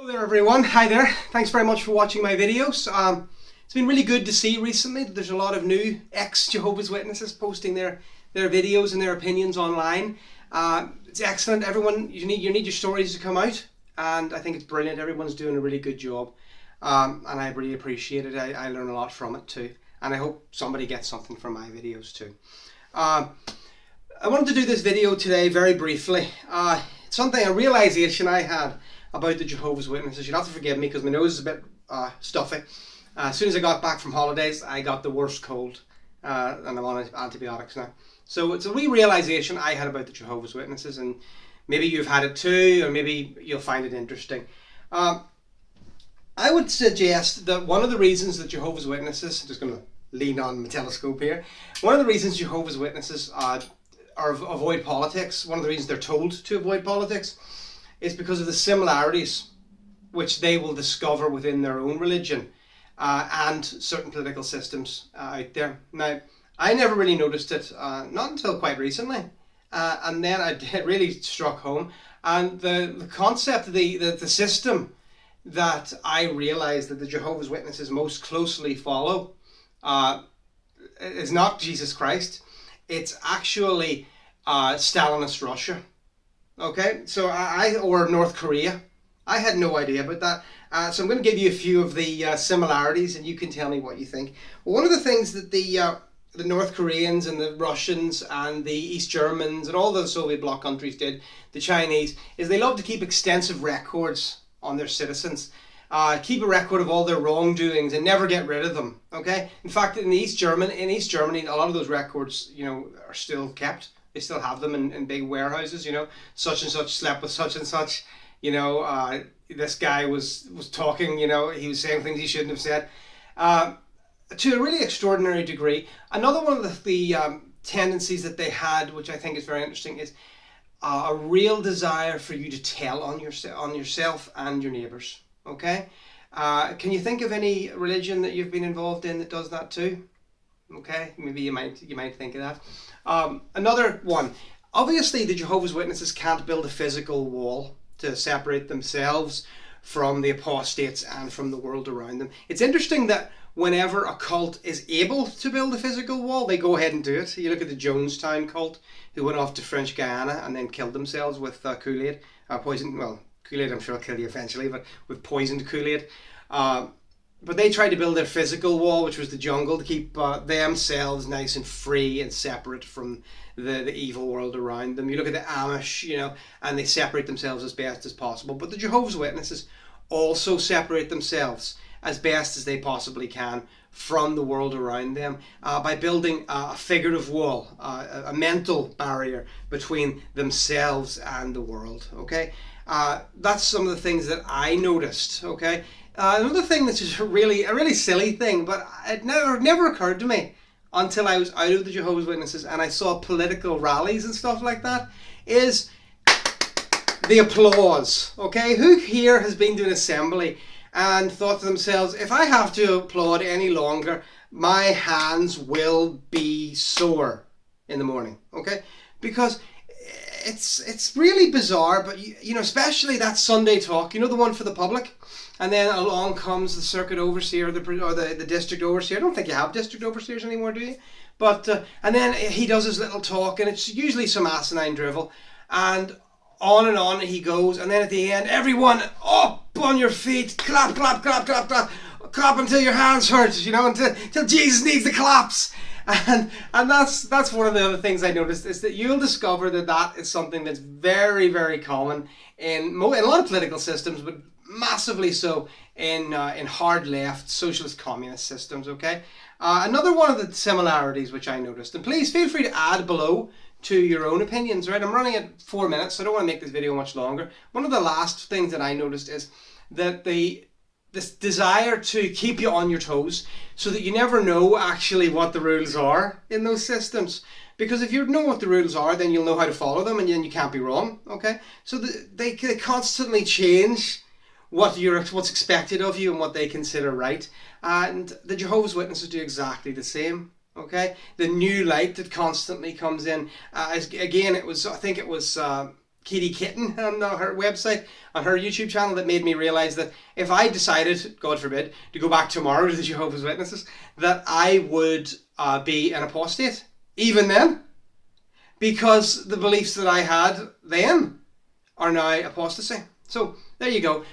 Hello there everyone, hi there, thanks very much for watching my videos. It's been really good to see recently that there's a lot of new ex-Jehovah's Witnesses posting their videos and their opinions online. It's excellent. Everyone, you need your stories to come out, and I think it's brilliant. Everyone's doing a really good job, and I really appreciate it. I learn a lot from it too, and I hope somebody gets something from my videos too. I wanted to do this video today very briefly. It's a realization I had about the Jehovah's Witnesses. You'll have to forgive me because my nose is a bit stuffy. As soon as I got back from holidays, I got the worst cold, and I'm on antibiotics now. So it's a wee realization I had about the Jehovah's Witnesses, and maybe you've had it too, or maybe you'll find it interesting. I would suggest that one of the reasons that Jehovah's Witnesses, I'm just going to lean on my telescope here, one of the reasons Jehovah's Witnesses avoid politics, one of the reasons they're told to avoid politics, is because of the similarities which they will discover within their own religion and certain political systems out there. Now, I never really noticed it, not until quite recently, and then it really struck home. And the concept, the system that I realized that the Jehovah's Witnesses most closely follow is not Jesus Christ. It's actually Stalinist Russia. Okay, so or North Korea. I had no idea about that. So I'm going to give you a few of the similarities, and you can tell me what you think. Well, one of the things that the North Koreans and the Russians and the East Germans and all the Soviet bloc countries did, the Chinese, is they love to keep extensive records on their citizens. Keep a record of all their wrongdoings and never get rid of them. Okay. In fact, in East Germany, a lot of those records, are still kept. They still have them in big warehouses. Such and such slept with such and such. This guy was talking. He was saying things he shouldn't have said. To a really extraordinary degree. Another one of the tendencies that they had, which I think is very interesting, is a real desire for you to tell on yourself and your neighbours. Okay, can you think of any religion that you've been involved in that does that too? Okay, maybe you might think of that. Another one. Obviously, the Jehovah's Witnesses can't build a physical wall to separate themselves from the apostates and from the world around them. It's interesting that whenever a cult is able to build a physical wall, they go ahead and do it. You look at the Jonestown cult, who went off to French Guiana and then killed themselves with Kool-Aid, poison. Well, Kool-Aid I'm sure will kill you eventually, but with poisoned Kool-Aid. But they tried to build their physical wall, which was the jungle, to keep themselves nice and free and separate from the evil world around them. You look at the Amish, and they separate themselves as best as possible. But the Jehovah's Witnesses also separate themselves as best as they possibly can from the world around them by building a figurative wall, a mental barrier between themselves and the world. Okay, that's some of the things that I noticed. Okay. Another thing that's just a really silly thing, but it never occurred to me until I was out of the Jehovah's Witnesses and I saw political rallies and stuff like that, is the applause. Okay, who here has been to an assembly and thought to themselves, if I have to applaud any longer, my hands will be sore in the morning? Okay, because it's really bizarre, but especially that Sunday talk, the one for the public, and then along comes the circuit overseer or the district overseer. I don't think you have district overseers anymore, do you? But and then he does his little talk, and it's usually some asinine drivel, and on he goes, and then at the end, everyone up on your feet, clap, clap, clap, clap, clap, clap until your hands hurt, until Jesus needs the claps. And that's one of the other things I noticed, is that you'll discover that is something that's very, very common in a lot of political systems, but massively so in hard left socialist communist systems. Okay, another one of the similarities which I noticed, and please feel free to add below to your own opinions. Right, I'm running at 4 minutes, so I don't want to make this video much longer. One of the last things that I noticed is that this desire to keep you on your toes so that you never know actually what the rules are in those systems. Because if you know what the rules are, then you'll know how to follow them, and then you can't be wrong. Okay, so they constantly change what's expected of you and what they consider right. And the Jehovah's Witnesses do exactly the same. Okay, the new light that constantly comes in. Again, I think it was Kitty Kitten on her website, on her YouTube channel, that made me realize that if I decided, God forbid, to go back tomorrow to the Jehovah's Witnesses, that I would be an apostate, even then, because the beliefs that I had then are now apostasy. So there you go.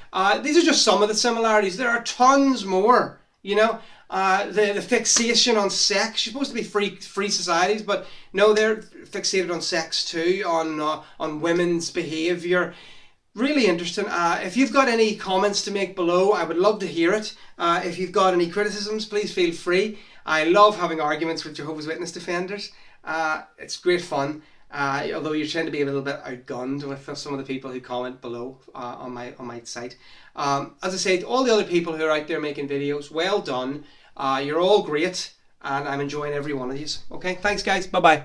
These are just some of the similarities. There are tons more, you know. The fixation on sex. You're supposed to be free societies, but no, they're fixated on sex too, on women's behaviour. Really interesting. If you've got any comments to make below, I would love to hear it. If you've got any criticisms, please feel free. I love having arguments with Jehovah's Witness defenders. It's great fun. Although you're trying to be a little bit outgunned with some of the people who comment below on my site. As I said, all the other people who are out there making videos, well done. You're all great, and I'm enjoying every one of these. Okay, thanks guys. Bye bye.